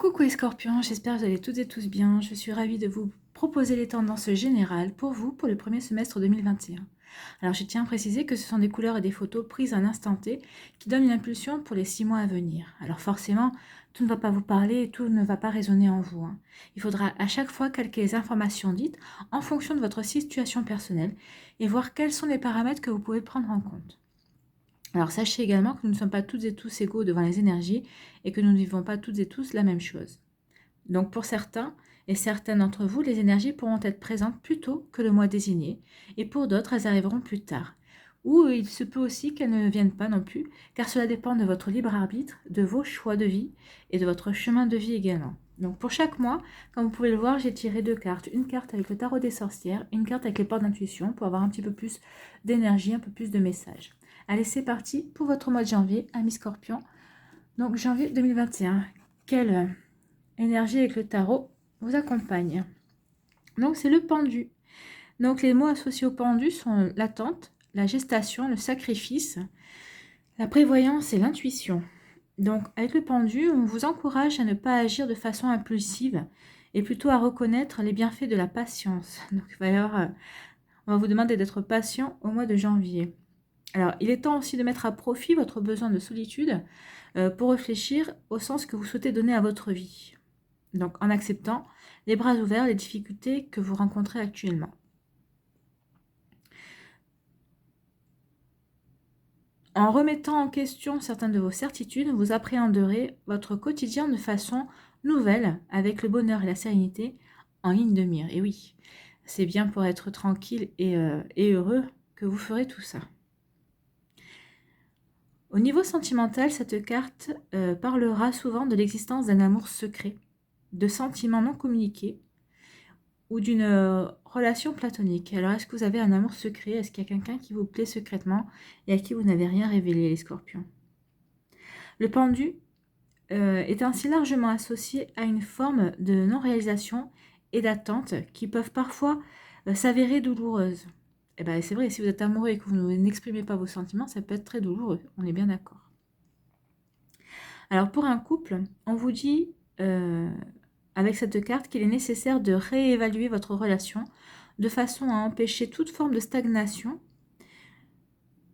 Coucou les scorpions, j'espère que vous allez toutes et tous bien. Je suis ravie de vous proposer les tendances générales pour vous pour le premier semestre 2021. Alors je tiens à préciser que ce sont des couleurs et des photos prises à un instant T qui donnent une impulsion pour les 6 mois à venir. Alors forcément, tout ne va pas vous parler et tout ne va pas résonner en vous. Il faudra à chaque fois calquer les informations dites en fonction de votre situation personnelle et voir quels sont les paramètres que vous pouvez prendre en compte. Alors sachez également que nous ne sommes pas toutes et tous égaux devant les énergies et que nous ne vivons pas toutes et tous la même chose. Donc pour certains et certaines d'entre vous, les énergies pourront être présentes plus tôt que le mois désigné, et pour d'autres, elles arriveront plus tard. Ou il se peut aussi qu'elles ne viennent pas non plus, car cela dépend de votre libre arbitre, de vos choix de vie et de votre chemin de vie également. Donc pour chaque mois, comme vous pouvez le voir, j'ai tiré 2 cartes. Une carte avec le tarot des sorcières, une carte avec les portes d'intuition pour avoir un petit peu plus d'énergie, un peu plus de messages. Allez, c'est parti pour votre mois de janvier, amis scorpions. Donc janvier 2021, quelle énergie avec le tarot vous accompagne? Donc c'est le pendu. Donc les mots associés au pendu sont l'attente, la gestation, le sacrifice, la prévoyance et l'intuition. Donc avec le pendu, on vous encourage à ne pas agir de façon impulsive et plutôt à reconnaître les bienfaits de la patience. Donc on va vous demander d'être patient au mois de janvier. Alors, il est temps aussi de mettre à profit votre besoin de solitude pour réfléchir au sens que vous souhaitez donner à votre vie. Donc, en acceptant les bras ouverts les difficultés que vous rencontrez actuellement. En remettant en question certaines de vos certitudes, vous appréhenderez votre quotidien de façon nouvelle, avec le bonheur et la sérénité en ligne de mire. Et oui, c'est bien pour être tranquille et heureux que vous ferez tout ça. Au niveau sentimental, cette carte parlera souvent de l'existence d'un amour secret, de sentiments non communiqués ou d'une relation platonique. Alors, est-ce que vous avez un amour secret? Est-ce qu'il y a quelqu'un qui vous plaît secrètement et à qui vous n'avez rien révélé, les scorpions? Le pendu est ainsi largement associé à une forme de non-réalisation et d'attente qui peuvent parfois s'avérer douloureuses. Et ben, c'est vrai, si vous êtes amoureux et que vous n'exprimez pas vos sentiments, ça peut être très douloureux, on est bien d'accord. Alors pour un couple, on vous dit avec cette carte qu'il est nécessaire de réévaluer votre relation de façon à empêcher toute forme de stagnation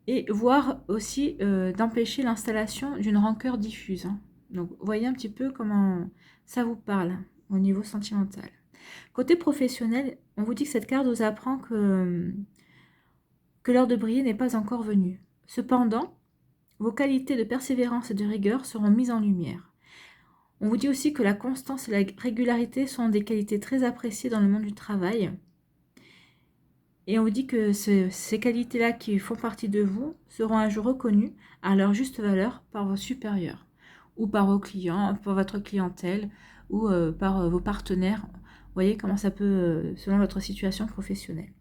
et voire aussi d'empêcher l'installation d'une rancœur diffuse. Donc voyez un petit peu comment ça vous parle au niveau sentimental. Côté professionnel, on vous dit que cette carte vous apprend que l'heure de briller n'est pas encore venue. Cependant, vos qualités de persévérance et de rigueur seront mises en lumière. On vous dit aussi que la constance et la régularité sont des qualités très appréciées dans le monde du travail. Et on vous dit que ces qualités-là qui font partie de vous seront un jour reconnues à leur juste valeur par vos supérieurs, ou par vos clients, par votre clientèle, ou par vos partenaires. Vous voyez comment ça peut, selon votre situation professionnelle.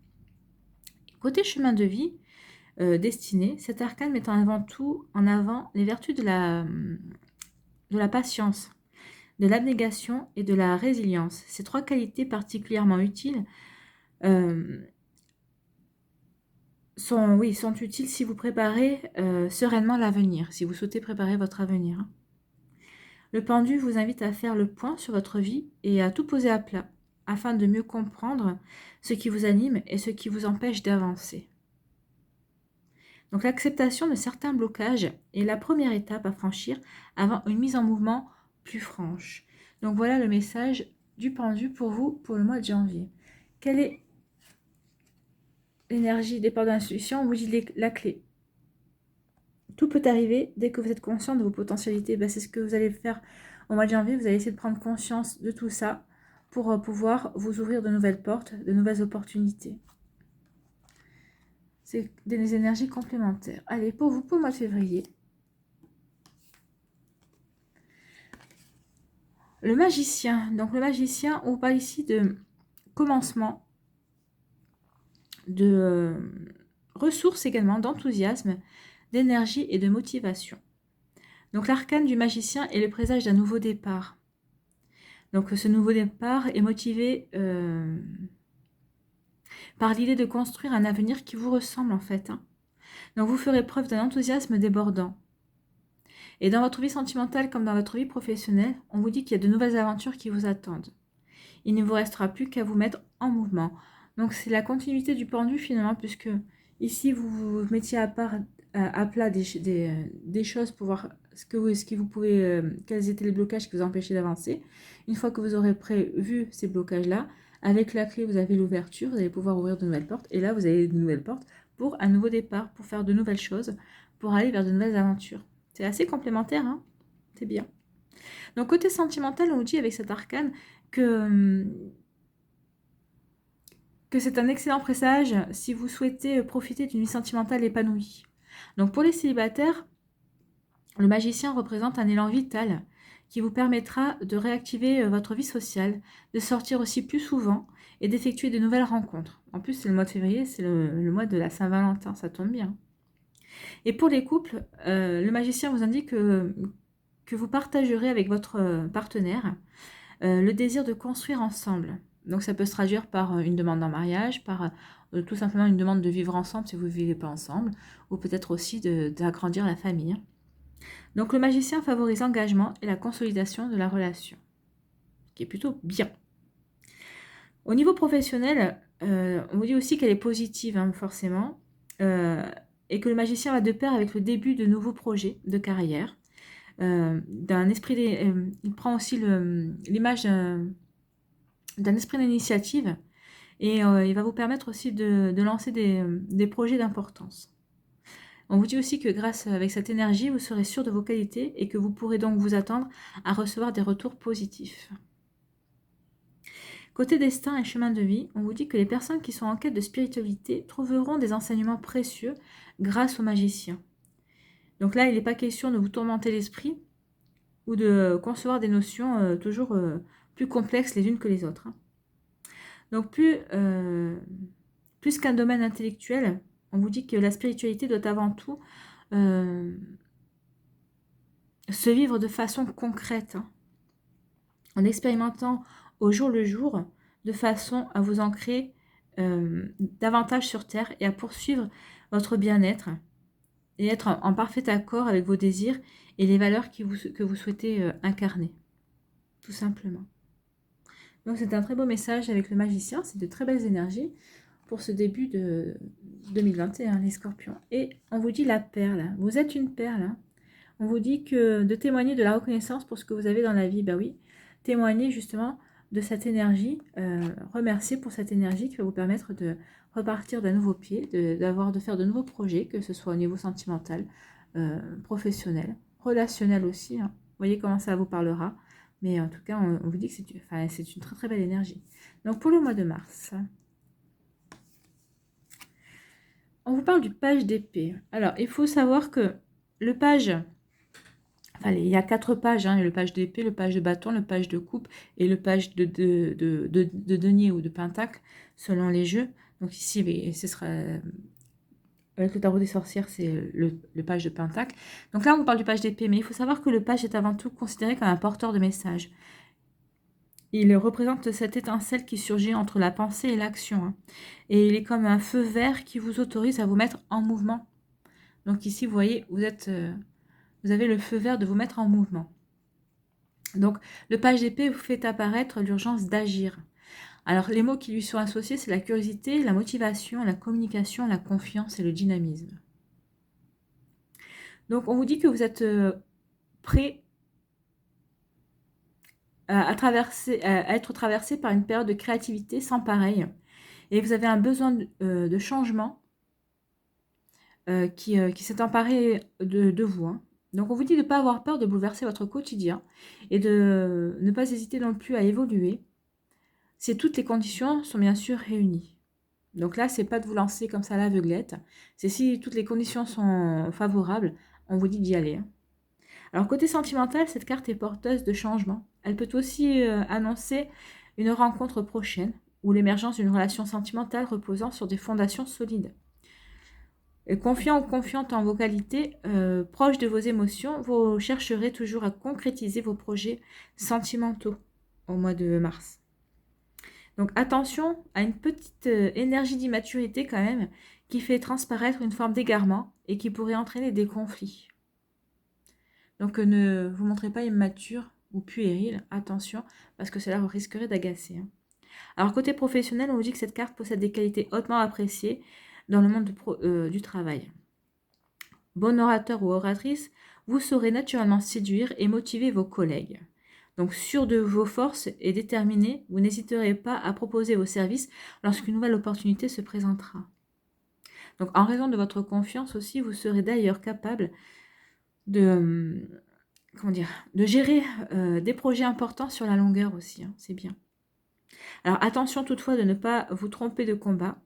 Côté chemin de vie, destinée, cet arcane met en avant les vertus de la patience, de l'abnégation et de la résilience. Ces 3 qualités particulièrement utiles sont utiles si vous préparez sereinement l'avenir, si vous souhaitez préparer votre avenir. Le pendu vous invite à faire le point sur votre vie et à tout poser à plat, afin de mieux comprendre ce qui vous anime et ce qui vous empêche d'avancer. Donc l'acceptation de certains blocages est la première étape à franchir avant une mise en mouvement plus franche. Donc voilà le message du pendu pour vous pour le mois de janvier. Quelle est l'énergie des portes d'intuition? On vous dit la clé. Tout peut arriver dès que vous êtes conscient de vos potentialités. C'est ce que vous allez faire au mois de janvier. Vous allez essayer de prendre conscience de tout ça pour pouvoir vous ouvrir de nouvelles portes, de nouvelles opportunités. C'est des énergies complémentaires. Allez, pour vous, pour le mois de février. Le magicien. Donc le magicien, on parle ici de commencement, de ressources également, d'enthousiasme, d'énergie et de motivation. Donc l'arcane du magicien est le présage d'un nouveau départ. Donc ce nouveau départ est motivé par l'idée de construire un avenir qui vous ressemble en fait. Donc vous ferez preuve d'un enthousiasme débordant. Et dans votre vie sentimentale comme dans votre vie professionnelle, on vous dit qu'il y a de nouvelles aventures qui vous attendent. Il ne vous restera plus qu'à vous mettre en mouvement. Donc c'est la continuité du pendu finalement, puisque ici vous vous mettiez à plat des choses pour voir quels étaient les blocages qui vous empêchaient d'avancer. Une fois que vous aurez prévu ces blocages-là, avec la clé, vous avez l'ouverture, vous allez pouvoir ouvrir de nouvelles portes. Et là, vous avez de nouvelles portes pour un nouveau départ, pour faire de nouvelles choses, pour aller vers de nouvelles aventures. C'est assez complémentaire, hein? C'est bien. Donc, côté sentimental, on vous dit avec cet arcane que c'est un excellent présage si vous souhaitez profiter d'une vie sentimentale épanouie. Donc, pour les célibataires, le magicien représente un élan vital qui vous permettra de réactiver votre vie sociale, de sortir aussi plus souvent et d'effectuer de nouvelles rencontres. En plus, c'est le mois de février, c'est le mois de la Saint-Valentin, ça tombe bien. Et pour les couples, le magicien vous indique que vous partagerez avec votre partenaire le désir de construire ensemble. Donc ça peut se traduire par une demande en mariage, par tout simplement une demande de vivre ensemble si vous ne vivez pas ensemble, ou peut-être aussi d'agrandir la famille. Donc le magicien favorise l'engagement et la consolidation de la relation, ce qui est plutôt bien. Au niveau professionnel, on vous dit aussi qu'elle est positive, hein, forcément, et que le magicien va de pair avec le début de nouveaux projets de carrière, d'un esprit, il prend aussi l'image d'un esprit d'initiative, et il va vous permettre aussi de lancer des projets d'importance. On vous dit aussi que grâce avec cette énergie, vous serez sûr de vos qualités et que vous pourrez donc vous attendre à recevoir des retours positifs. Côté destin et chemin de vie, on vous dit que les personnes qui sont en quête de spiritualité trouveront des enseignements précieux grâce au magicien. Donc là, il n'est pas question de vous tourmenter l'esprit ou de concevoir des notions toujours plus complexes les unes que les autres. Donc plus qu'un domaine intellectuel, on vous dit que la spiritualité doit avant tout se vivre de façon concrète, hein, en expérimentant au jour le jour, de façon à vous ancrer davantage sur Terre et à poursuivre votre bien-être et être en parfait accord avec vos désirs et les valeurs que vous souhaitez incarner, tout simplement. Donc c'est un très beau message avec le magicien, c'est de très belles énergies pour ce début de 2021, les scorpions. Et on vous dit la perle, vous êtes une perle, hein. On vous dit que de témoigner de la reconnaissance pour ce que vous avez dans la vie, bah oui, témoigner justement de cette énergie, remercier pour cette énergie qui va vous permettre de repartir d'un nouveau pied, de faire de nouveaux projets, que ce soit au niveau sentimental, professionnel, relationnel aussi, hein. Vous voyez comment ça vous parlera, mais en tout cas, on vous dit que c'est une très très belle énergie. Donc pour le mois de mars, on vous parle du page d'épée. Alors, il faut savoir que le page... Enfin, il y a 4 pages, hein, le page d'épée, le page de bâton, le page de coupe et le page de denier ou de pentacle, selon les jeux. Donc ici, ce sera, avec le tarot des sorcières, c'est le page de pentacle. Donc là, on vous parle du page d'épée, mais il faut savoir que le page est avant tout considéré comme un porteur de message. Il représente cette étincelle qui surgit entre la pensée et l'action, hein. Et il est comme un feu vert qui vous autorise à vous mettre en mouvement. Donc ici, vous voyez, vous avez le feu vert de vous mettre en mouvement. Donc, le page d'épée vous fait apparaître l'urgence d'agir. Alors, les mots qui lui sont associés, c'est la curiosité, la motivation, la communication, la confiance et le dynamisme. Donc, on vous dit que vous êtes prêt à être traversé par une période de créativité sans pareil. Et vous avez un besoin de changement qui s'est emparé de vous, hein. Donc on vous dit de ne pas avoir peur de bouleverser votre quotidien et de ne pas hésiter non plus à évoluer si toutes les conditions sont bien sûr réunies. Donc là, c'est pas de vous lancer comme ça à l'aveuglette, c'est si toutes les conditions sont favorables, on vous dit d'y aller, hein. Alors côté sentimental, cette carte est porteuse de changement. Elle peut aussi annoncer une rencontre prochaine ou l'émergence d'une relation sentimentale reposant sur des fondations solides. Confiant ou confiante en vos qualités, proche de vos émotions, vous chercherez toujours à concrétiser vos projets sentimentaux au mois de mars. Donc attention à une petite énergie d'immaturité quand même qui fait transparaître une forme d'égarement et qui pourrait entraîner des conflits. Donc ne vous montrez pas immature ou puéril, attention, parce que cela risquerait d'agacer. Hein. Alors côté professionnel, on vous dit que cette carte possède des qualités hautement appréciées dans le monde du travail. Bon orateur ou oratrice, vous saurez naturellement séduire et motiver vos collègues. Donc sûr de vos forces et déterminé, vous n'hésiterez pas à proposer vos services lorsqu'une nouvelle opportunité se présentera. Donc en raison de votre confiance aussi, vous serez d'ailleurs capable de, de gérer des projets importants sur la longueur aussi, hein, c'est bien. Alors attention toutefois de ne pas vous tromper de combat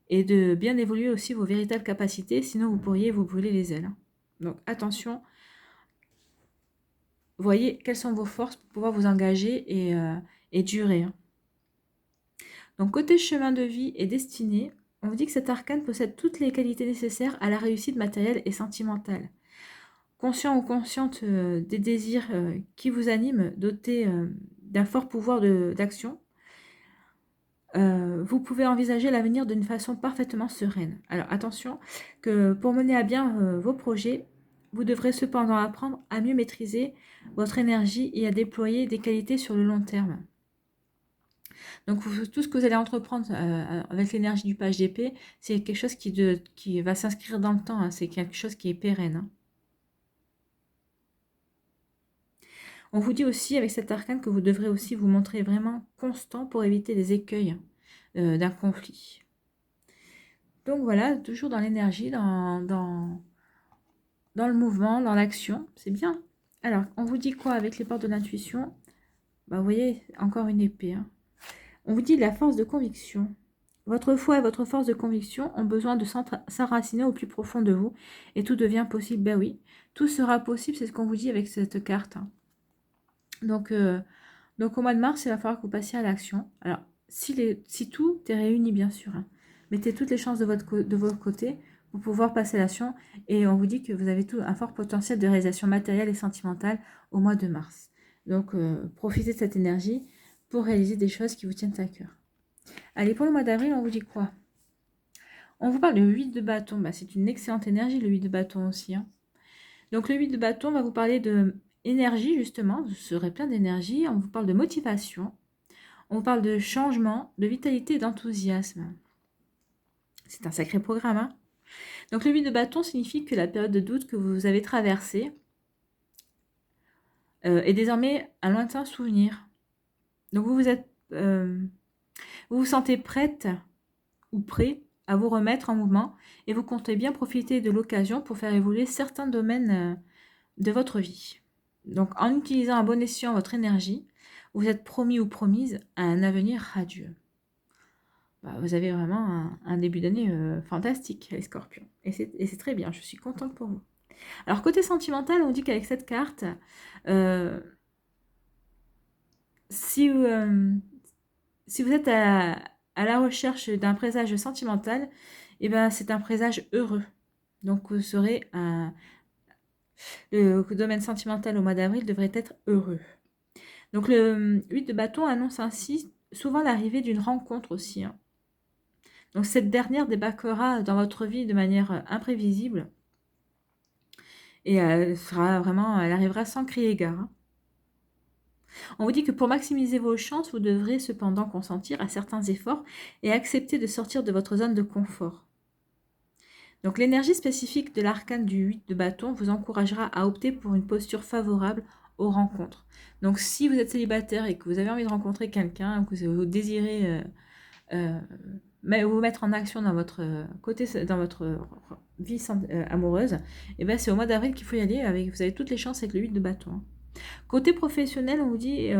et de bien évoluer aussi vos véritables capacités, sinon vous pourriez vous brûler les ailes. Hein. Donc attention, voyez quelles sont vos forces pour pouvoir vous engager et durer. Hein. Donc côté chemin de vie et destinée, on vous dit que cet arcane possède toutes les qualités nécessaires à la réussite matérielle et sentimentale. Conscient ou consciente des désirs qui vous animent, doté d'un fort pouvoir d'action, vous pouvez envisager l'avenir d'une façon parfaitement sereine. Alors attention, que pour mener à bien vos projets, vous devrez cependant apprendre à mieux maîtriser votre énergie et à déployer des qualités sur le long terme. Donc tout ce que vous allez entreprendre avec l'énergie du page d'épée, c'est quelque chose qui va s'inscrire dans le temps, hein, c'est quelque chose qui est pérenne. Hein. On vous dit aussi avec cet arcane que vous devrez aussi vous montrer vraiment constant pour éviter les écueils d'un conflit. Donc voilà, toujours dans l'énergie, dans le mouvement, dans l'action, c'est bien. Alors, on vous dit quoi avec les portes de l'intuition? Bah, vous voyez, encore une épée. Hein. On vous dit la force de conviction. Votre foi et votre force de conviction ont besoin de s'enraciner au plus profond de vous et tout devient possible. Ben oui, tout sera possible, c'est ce qu'on vous dit avec cette carte. Hein. Donc au mois de mars, il va falloir que vous passiez à l'action. Alors, si tout est réuni, bien sûr, hein, mettez toutes les chances de votre côté pour pouvoir passer à l'action. Et on vous dit que vous avez tout un fort potentiel de réalisation matérielle et sentimentale au mois de mars. Donc, profitez de cette énergie pour réaliser des choses qui vous tiennent à cœur. Allez, pour le mois d'avril, on vous dit quoi? On vous parle de 8 de bâton. Bah, c'est une excellente énergie, le 8 de bâton aussi. Hein. Donc, le 8 de bâton va vous parler de énergie, justement. Vous serez plein d'énergie. On vous parle de motivation. On vous parle de changement, de vitalité et d'enthousiasme. C'est un sacré programme. Hein. Donc, le 8 de bâton signifie que la période de doute que vous avez traversée est désormais un lointain souvenir. Donc, vous vous sentez prête ou prêt à vous remettre en mouvement et vous comptez bien profiter de l'occasion pour faire évoluer certains domaines de votre vie. Donc, en utilisant à bon escient votre énergie, vous êtes promis ou promise à un avenir radieux. Bah, vous avez vraiment un début d'année fantastique, les scorpions. Et c'est très bien, je suis contente pour vous. Alors, côté sentimental, on dit qu'avec cette carte, si vous êtes à la recherche d'un présage sentimental, eh ben, c'est un présage heureux. Donc, vous serez le domaine sentimental au mois d'avril devrait être heureux. Donc, le 8 de bâton annonce ainsi souvent l'arrivée d'une rencontre aussi. Hein. Donc, cette dernière débarquera dans votre vie de manière imprévisible. Et elle arrivera sans crier gare. Hein. On vous dit que pour maximiser vos chances, vous devrez cependant consentir à certains efforts et accepter de sortir de votre zone de confort. Donc l'énergie spécifique de l'arcane du 8 de bâton vous encouragera à opter pour une posture favorable aux rencontres. Donc si vous êtes célibataire et que vous avez envie de rencontrer quelqu'un, que vous désirez vous mettre en action dans votre vie amoureuse, et ben c'est au mois d'avril qu'il faut y aller. Vous avez toutes les chances avec le 8 de bâton. Hein. Côté professionnel, on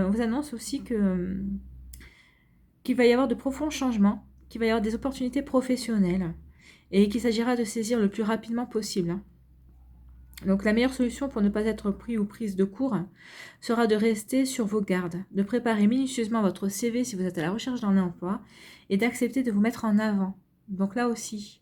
vous annonce aussi qu'il va y avoir de profonds changements, qu'il va y avoir des opportunités professionnelles et qu'il s'agira de saisir le plus rapidement possible. Hein. Donc la meilleure solution pour ne pas être pris ou prise de court sera de rester sur vos gardes, de préparer minutieusement votre CV si vous êtes à la recherche d'un emploi et d'accepter de vous mettre en avant. Donc là aussi,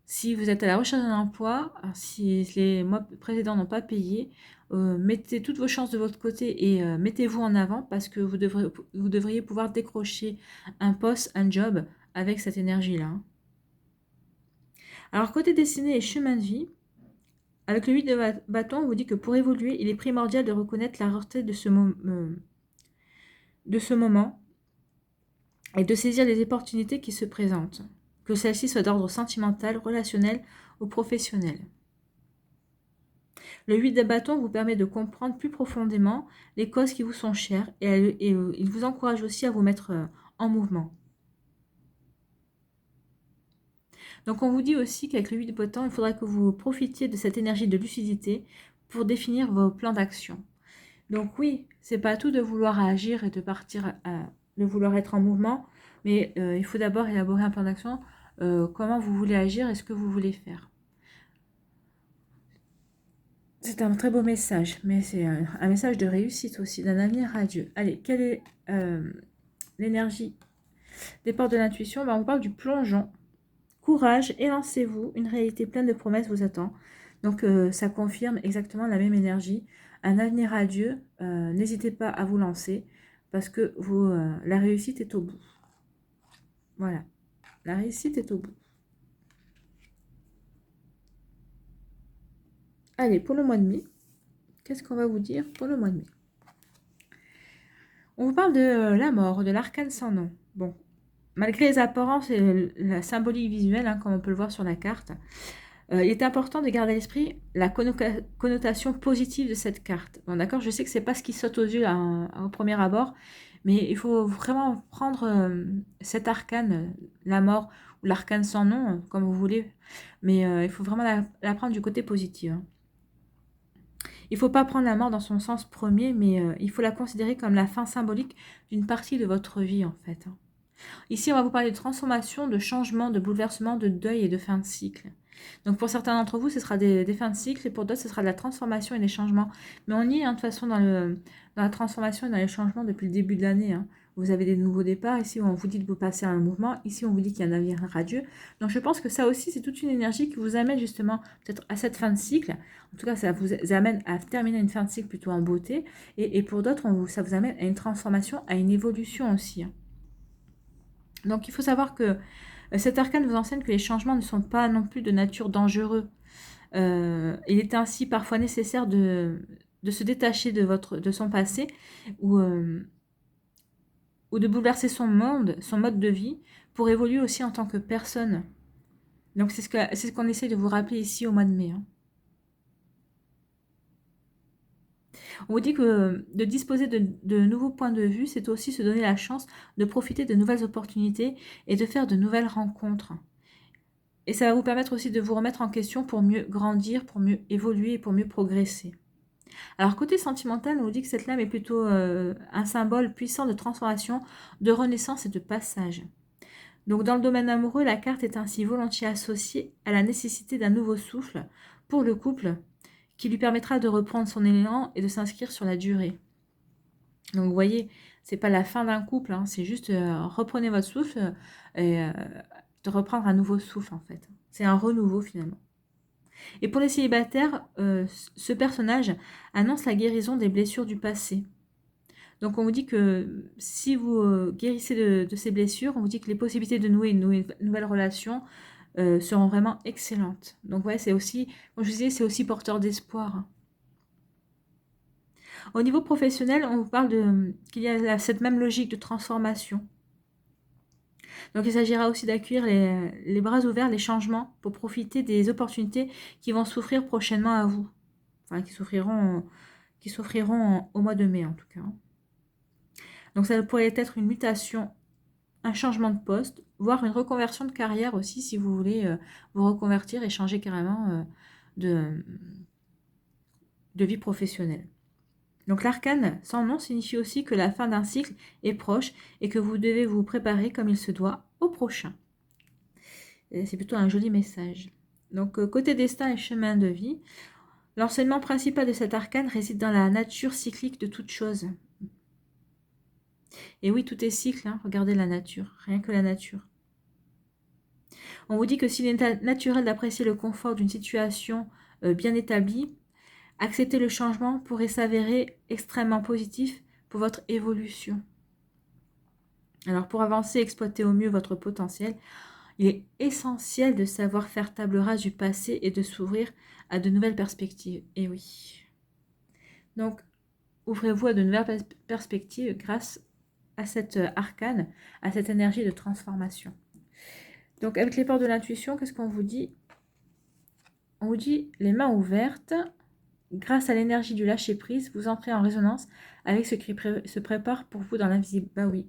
si vous êtes à la recherche d'un emploi, si les mois précédents n'ont pas payé, mettez toutes vos chances de votre côté et mettez-vous en avant parce que vous devriez pouvoir décrocher un poste, un job avec cette énergie-là. Alors côté destinée et chemin de vie, Avec le 8 de bâton, on vous dit que pour évoluer, il est primordial de reconnaître la rareté de ce moment et de saisir les opportunités qui se présentent, que celles-ci soient d'ordre sentimental, relationnel ou professionnel. Le 8 de bâton vous permet de comprendre plus profondément les causes qui vous sont chères et il vous encourage aussi à vous mettre en mouvement. Donc on vous dit aussi qu'avec le 8 de bâton, il faudra que vous profitiez de cette énergie de lucidité pour définir vos plans d'action. Donc oui, c'est pas tout de vouloir agir et de partir, de vouloir être en mouvement, mais il faut d'abord élaborer un plan d'action, comment vous voulez agir et ce que vous voulez faire. C'est un très beau message, mais c'est un message de réussite aussi, d'un avenir radieux. Allez, quelle est l'énergie des portes de l'intuition? On parle du plongeon. Courage, élancez-vous, une réalité pleine de promesses vous attend. Donc ça confirme exactement la même énergie. Un avenir radieux, n'hésitez pas à vous lancer parce que la réussite est au bout. Voilà, la réussite est au bout. Allez, pour le mois de mai, qu'est-ce qu'on va vous dire pour le mois de mai? On vous parle de la mort, de l'arcane sans nom. Bon, malgré les apparences et la symbolique visuelle, hein, comme on peut le voir sur la carte, il est important de garder à l'esprit la connotation positive de cette carte. Bon, d'accord, je sais que c'est pas ce qui saute aux yeux au premier abord, mais il faut vraiment prendre cet arcane, la mort ou l'arcane sans nom, comme vous voulez, mais il faut vraiment la prendre du côté positif. Hein. Il ne faut pas prendre la mort dans son sens premier, mais il faut la considérer comme la fin symbolique d'une partie de votre vie, en fait. Hein. Ici, on va vous parler de transformation, de changement, de bouleversement, de deuil et de fin de cycle. Donc, pour certains d'entre vous, ce sera des fins de cycle, et pour d'autres, ce sera de la transformation et des changements. Mais on y est, hein, de toute façon, dans la transformation et dans les changements depuis le début de l'année. Hein. Vous avez des nouveaux départs. Ici, on vous dit de vous passer à un mouvement. Ici, on vous dit qu'il y a un avenir radieux. Donc, je pense que ça aussi, c'est toute une énergie qui vous amène justement peut-être à cette fin de cycle. En tout cas, ça vous amène à terminer une fin de cycle plutôt en beauté. Et pour d'autres, ça vous amène à une transformation, à une évolution aussi. Hein. Donc, il faut savoir que cet arcane vous enseigne que les changements ne sont pas non plus de nature dangereuse. Il est ainsi parfois nécessaire de se détacher de son passé ou de bouleverser son monde, son mode de vie, pour évoluer aussi en tant que personne. Donc c'est ce qu'on essaie de vous rappeler ici au mois de mai. Hein. On vous dit que de disposer de nouveaux points de vue, c'est aussi se donner la chance de profiter de nouvelles opportunités et de faire de nouvelles rencontres. Et ça va vous permettre aussi de vous remettre en question pour mieux grandir, pour mieux évoluer et pour mieux progresser. Alors côté sentimental, on vous dit que cette lame est plutôt un symbole puissant de transformation, de renaissance et de passage. Donc dans le domaine amoureux, la carte est ainsi volontiers associée à la nécessité d'un nouveau souffle pour le couple qui lui permettra de reprendre son élan et de s'inscrire sur la durée. Donc vous voyez, c'est pas la fin d'un couple, hein, c'est juste reprenez votre souffle et de reprendre un nouveau souffle en fait. C'est un renouveau finalement. Et pour les célibataires, ce personnage annonce la guérison des blessures du passé. Donc on vous dit que si vous guérissez de ces blessures, on vous dit que les possibilités de nouer une nouvelle relation seront vraiment excellentes. Donc ouais, c'est aussi, comme je vous disais, c'est aussi porteur d'espoir. Au niveau professionnel, on vous parle qu'il y a cette même logique de transformation. Donc il s'agira aussi d'accueillir les bras ouverts, les changements, pour profiter des opportunités qui vont s'offrir prochainement à vous. Enfin, qui s'offriront au mois de mai en tout cas. Donc ça pourrait être une mutation, un changement de poste, voire une reconversion de carrière aussi si vous voulez vous reconvertir et changer carrément de vie professionnelle. Donc l'arcane sans nom signifie aussi que la fin d'un cycle est proche et que vous devez vous préparer comme il se doit au prochain. C'est plutôt un joli message. Donc côté destin et chemin de vie, l'enseignement principal de cet arcane réside dans la nature cyclique de toute chose. Et oui, tout est cycle, hein, regardez la nature, rien que la nature. On vous dit que s'il est naturel d'apprécier le confort d'une situation bien établie, accepter le changement pourrait s'avérer extrêmement positif pour votre évolution. Alors pour avancer et exploiter au mieux votre potentiel, Il est essentiel de savoir faire table rase du passé et de s'ouvrir à de nouvelles perspectives. Et oui. Donc, ouvrez-vous à de nouvelles perspectives grâce à cette arcane, à cette énergie de transformation. Donc, avec les portes de l'intuition, qu'est-ce qu'on vous dit? On vous dit les mains ouvertes. Grâce à l'énergie du lâcher-prise, vous entrez en résonance avec ce qui se prépare pour vous dans l'invisible. Bah oui.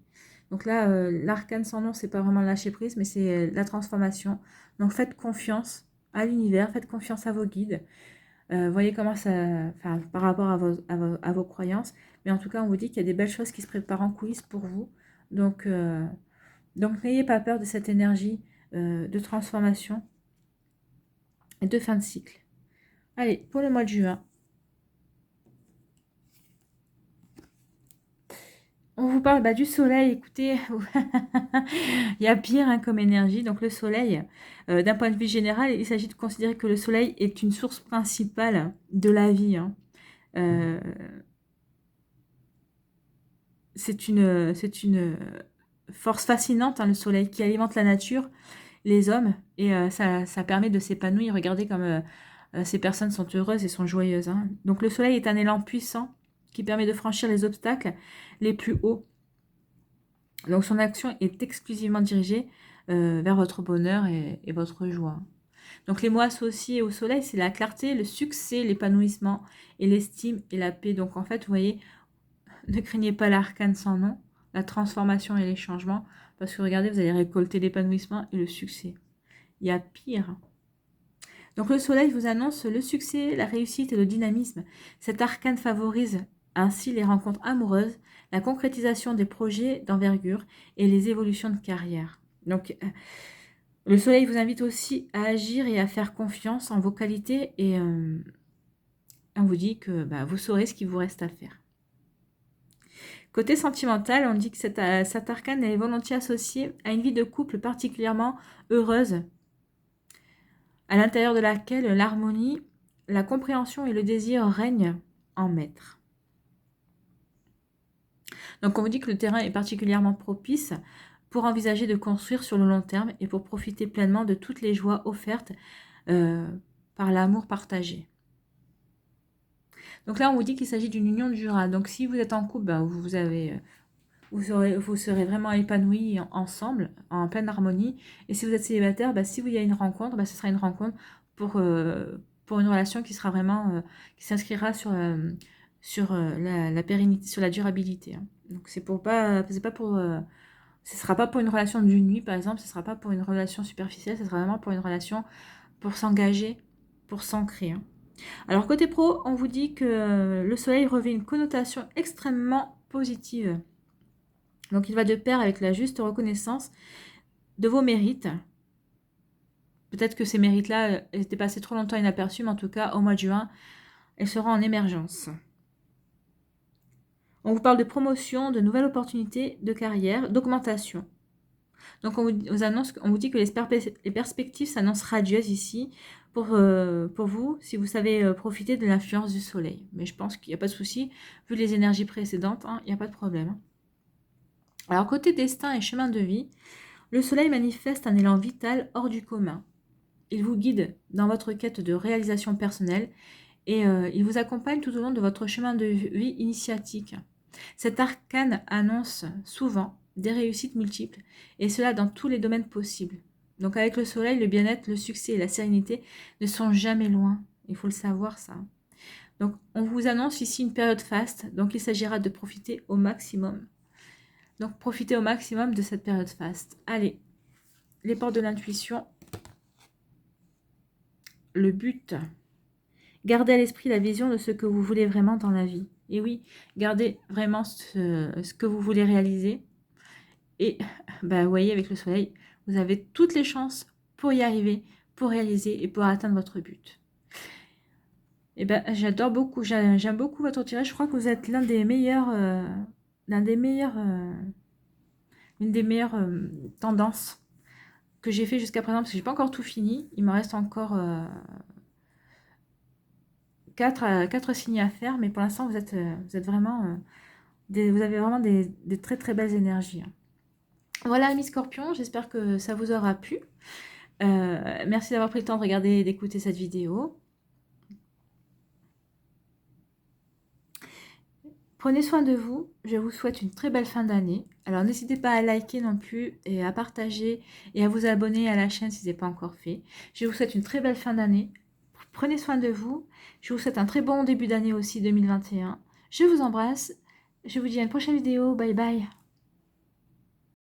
Donc là, l'arcane sans nom, c'est pas vraiment le lâcher-prise, mais c'est la transformation. Donc faites confiance à l'univers, faites confiance à vos guides. Voyez comment ça... Enfin, par rapport à vos croyances. Mais en tout cas, on vous dit qu'il y a des belles choses qui se préparent en coulisses pour vous. Donc n'ayez pas peur de cette énergie de transformation et de fin de cycle. Allez, pour le mois de juin, on vous parle du soleil. Écoutez, il y a pire comme énergie. Donc le soleil, d'un point de vue général, il s'agit de considérer que le soleil est une source principale de la vie. C'est une force fascinante, le soleil, qui alimente la nature, les hommes, et ça permet de s'épanouir. Regardez comme ces personnes sont heureuses et sont joyeuses. Donc le soleil est un élan puissant qui permet de franchir les obstacles les plus hauts. Donc son action est exclusivement dirigée vers votre bonheur et votre joie. Donc les mots associés au soleil, c'est la clarté, le succès, l'épanouissement et l'estime et la paix. Donc en fait, vous voyez, ne craignez pas l'arcane sans nom, la transformation et les changements, parce que regardez, vous allez récolter l'épanouissement et le succès. Il y a pire. Donc le soleil vous annonce le succès, la réussite et le dynamisme. Cet arcane favorise ainsi les rencontres amoureuses, la concrétisation des projets d'envergure et les évolutions de carrière. Donc le soleil vous invite aussi à agir et à faire confiance en vos qualités et on vous dit que vous saurez ce qu'il vous reste à faire. Côté sentimental, on dit que cet arcane est volontiers associé à une vie de couple particulièrement heureuse, à l'intérieur de laquelle l'harmonie, la compréhension et le désir règnent en maître. Donc on vous dit que le terrain est particulièrement propice pour envisager de construire sur le long terme et pour profiter pleinement de toutes les joies offertes par l'amour partagé. Donc là, on vous dit qu'il s'agit d'une union durable. Donc si vous êtes en couple, vous serez vraiment épanouis ensemble, en pleine harmonie. Et si vous êtes célibataire, si il y a une rencontre, ce sera une rencontre pour une relation qui sera vraiment, qui s'inscrira sur la pérennité, sur la durabilité. Donc ce sera pas pour une relation d'une nuit, par exemple, ce sera pas pour une relation superficielle, ce sera vraiment pour une relation pour s'engager, pour s'ancrer. Alors côté pro, on vous dit que le soleil revêt une connotation extrêmement positive. Donc il va de pair avec la juste reconnaissance de vos mérites. Peut-être que ces mérites-là étaient passés trop longtemps inaperçus, mais en tout cas, au mois de juin, elles seront en émergence. On vous parle de promotion, de nouvelles opportunités de carrière, d'augmentation. Donc on vous dit que les perspectives s'annoncent radieuses ici pour vous, si vous savez profiter de l'influence du soleil. Mais je pense qu'il n'y a pas de souci, vu les énergies précédentes, il n'y a pas de problème. Alors côté destin et chemin de vie, le soleil manifeste un élan vital hors du commun. Il vous guide dans votre quête de réalisation personnelle et il vous accompagne tout au long de votre chemin de vie initiatique. Cet arcane annonce souvent des réussites multiples, et cela dans tous les domaines possibles. Donc avec le soleil, le bien-être, le succès et la sérénité ne sont jamais loin. Il faut le savoir, ça. Donc on vous annonce ici une période faste, donc il s'agira de profiter au maximum. Donc profitez au maximum de cette période faste. Allez, les portes de l'intuition. Le but. Gardez à l'esprit la vision de ce que vous voulez vraiment dans la vie. Et oui, gardez vraiment ce que vous voulez réaliser. Et vous voyez, avec le soleil, vous avez toutes les chances pour y arriver, pour réaliser et pour atteindre votre but. Et j'adore beaucoup, j'aime beaucoup votre tirage. Je crois que vous êtes l'une des meilleures tendances que j'ai fait jusqu'à présent, parce que j'ai pas encore tout fini. Il me reste encore 4 signes à faire, mais pour l'instant, vous êtes vraiment, vous avez vraiment des très très belles énergies. Voilà, amis Scorpions, j'espère que ça vous aura plu. Merci d'avoir pris le temps de regarder et d'écouter cette vidéo. Prenez soin de vous, je vous souhaite une très belle fin d'année. Alors n'hésitez pas à liker non plus et à partager et à vous abonner à la chaîne si ce n'est pas encore fait. Je vous souhaite une très belle fin d'année. Prenez soin de vous. Je vous souhaite un très bon début d'année aussi 2021. Je vous embrasse. Je vous dis à une prochaine vidéo. Bye bye.